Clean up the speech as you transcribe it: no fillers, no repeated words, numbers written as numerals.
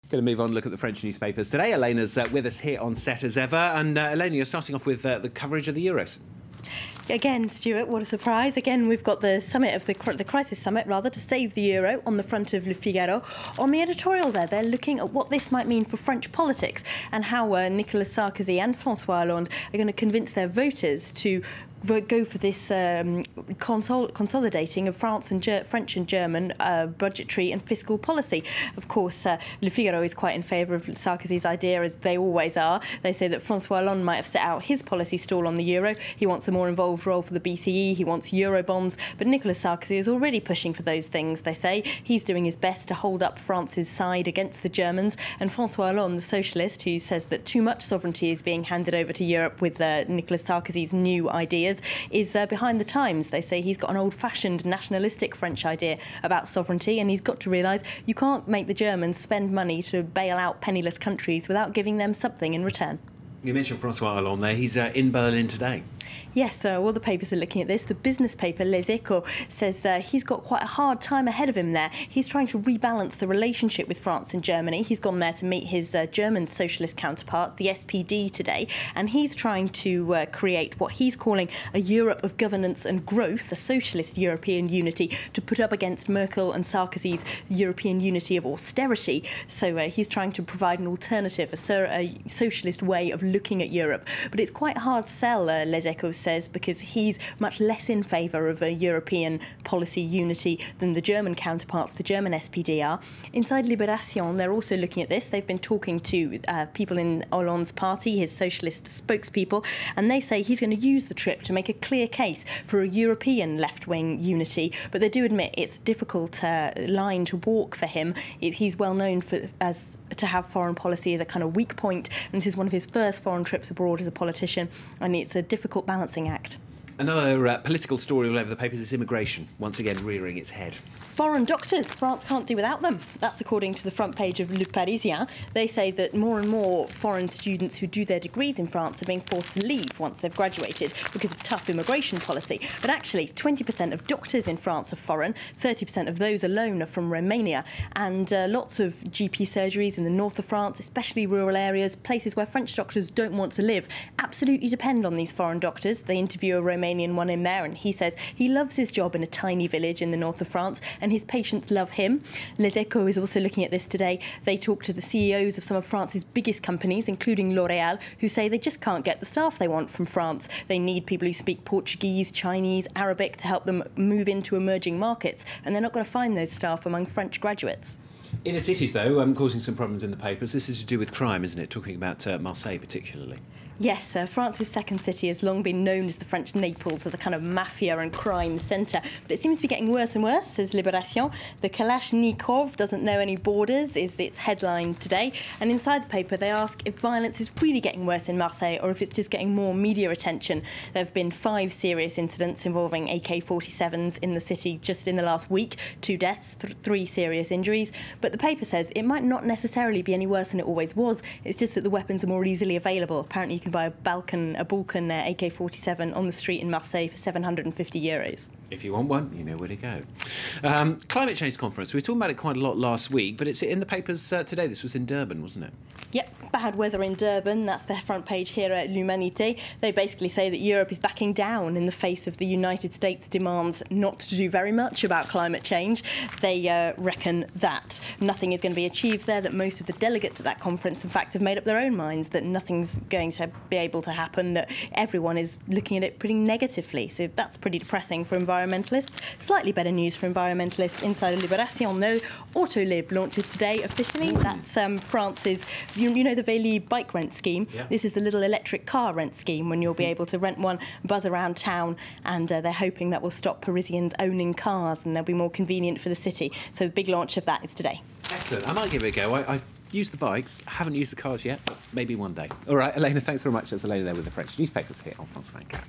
Going to move on and look at the French newspapers today. Elena's with us here on set as ever. And Elena, you're starting off with the coverage of the Euros. Again, Stuart, what a surprise. Again, we've got the summit of the crisis summit, rather, to save the euro on the front of Le Figaro. On the editorial there, they're looking at what this might mean for French politics and how Nicolas Sarkozy and François Hollande are going to convince their voters to go for this consolidating of French and German budgetary and fiscal policy. Of course, Le Figaro is quite in favour of Sarkozy's idea, as they always are. They say that François Hollande might have set out his policy stall on the euro. He wants a more involved role for the BCE. He wants euro bonds. But Nicolas Sarkozy is already pushing for those things, they say. He's doing his best to hold up France's side against the Germans. And François Hollande, the socialist, who says that too much sovereignty is being handed over to Europe with Nicolas Sarkozy's new ideas, is behind the times. They say he's got an old-fashioned nationalistic French idea about sovereignty, and he's got to realise you can't make the Germans spend money to bail out penniless countries without giving them something in return. You mentioned François Hollande there. He's in Berlin today. Yes, all the papers are looking at this. The business paper Les Echos says he's got quite a hard time ahead of him there. He's trying to rebalance the relationship with France and Germany. He's gone there to meet his German socialist counterparts, the SPD, today, and he's trying to create what he's calling a Europe of governance and growth, a socialist European unity, to put up against Merkel and Sarkozy's European unity of austerity. So he's trying to provide an alternative, a socialist way of looking at Europe. But it's quite a hard sell, Les Echos says, because he's much less in favour of a European policy unity than the German counterparts, the German SPD, are. Inside Libération, they're also looking at this. They've been talking to people in Hollande's party, his socialist spokespeople, and they say he's going to use the trip to make a clear case for a European left-wing unity. But they do admit it's a difficult line to walk for him. He's well known to have foreign policy as a kind of weak point, and this is one of his first foreign trips abroad as a politician, and it's a difficult balancing act. Another political story all over the papers is immigration, once again rearing its head. Foreign doctors, France can't do without them. That's according to the front page of Le Parisien. They say that more and more foreign students who do their degrees in France are being forced to leave once they've graduated because of tough immigration policy. But actually, 20% of doctors in France are foreign, 30% of those alone are from Romania, and lots of GP surgeries in the north of France, especially rural areas, places where French doctors don't want to live, absolutely depend on these foreign doctors. They interview a Romanian one in there, and he says he loves his job in a tiny village in the north of France, and his patients love him. Les Echos is also looking at this today. They talk to the CEOs of some of France's biggest companies, including L'Oréal, who say they just can't get the staff they want from France. They need people who speak Portuguese, Chinese, Arabic to help them move into emerging markets, and they're not going to find those staff among French graduates. Inner cities, though, causing some problems in the papers. This is to do with crime, isn't it? Talking about Marseille particularly. Yes, France's second city has long been known as the French Naples, as a kind of mafia and crime centre. But it seems to be getting worse and worse, says Libération. The Kalashnikov doesn't know any borders is its headline today. And inside the paper, they ask if violence is really getting worse in Marseille or if it's just getting more media attention. There have been 5 serious incidents involving AK-47s in the city just in the last week, 2 deaths, 3 serious injuries. But the paper says it might not necessarily be any worse than it always was. It's just that the weapons are more easily available. Apparently, you can buy a Balkan AK-47 on the street in Marseille for €750. If you want one, you know where to go. Climate change conference. We were talking about it quite a lot last week, but it's in the papers today. This was in Durban, wasn't it? Yep, bad weather in Durban. That's their front page here at L'Humanité. They basically say that Europe is backing down in the face of the United States' demands not to do very much about climate change. They reckon that nothing is going to be achieved there, that most of the delegates at that conference, in fact, have made up their own minds that nothing's going to be able to happen, that everyone is looking at it pretty negatively. So that's pretty depressing for environmentalists. Slightly better news for environmentalists inside Libération, though. Autolib launches today officially. That's France's, you know, the Véli bike rent scheme. Yeah. This is the little electric car rent scheme when you'll be able to rent one, buzz around town, and they're hoping that will stop Parisians owning cars and they'll be more convenient for the city. So the big launch of that is today. Excellent. I might give it a go. I used the bikes, haven't used the cars yet, but maybe one day. All right, Elena, thanks very much. That's Elena there with the French newspapers here on France 24.